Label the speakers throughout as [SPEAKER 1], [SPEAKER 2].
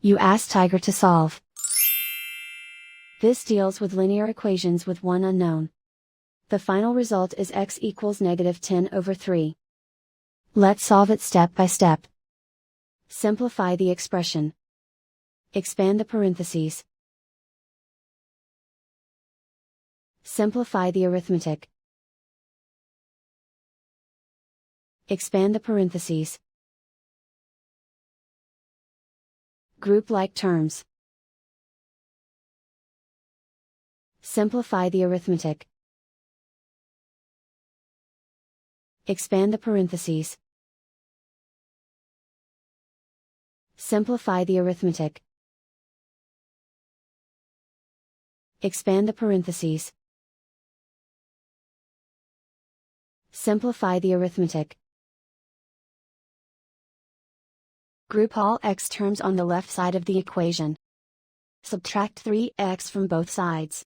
[SPEAKER 1] You ask Tiger to solve. This deals with linear equations with one unknown. The final result is x equals -10/3. Let's solve it step by step. Simplify the expression. Expand the parentheses. Simplify the arithmetic. Expand the parentheses. Group like terms. Simplify the arithmetic. Expand the parentheses. Simplify the arithmetic. Expand the parentheses. Simplify the arithmetic. Group all x terms on the left side of the equation. Subtract 3x from both sides.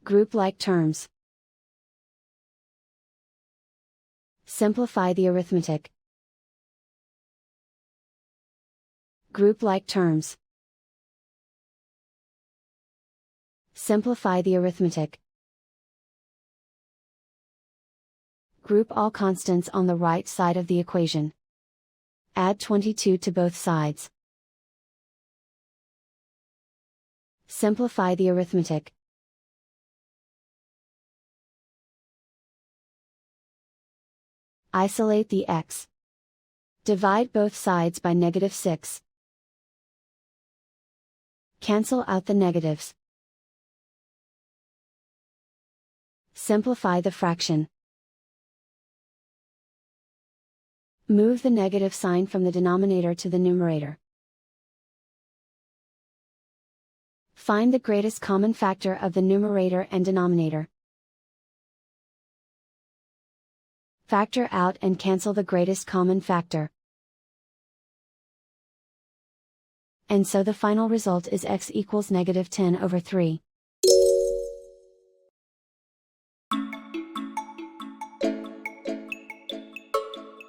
[SPEAKER 1] Group like terms. Simplify the arithmetic. Group like terms. Simplify the arithmetic. Group all constants on the right side of the equation. Add 22 to both sides. Simplify the arithmetic. Isolate the x. Divide both sides by -6. Cancel out the negatives. Simplify the fraction. Move the negative sign from the denominator to the numerator. Find the greatest common factor of the numerator and denominator. Factor out and cancel the greatest common factor. And so the final result is x equals -10/3.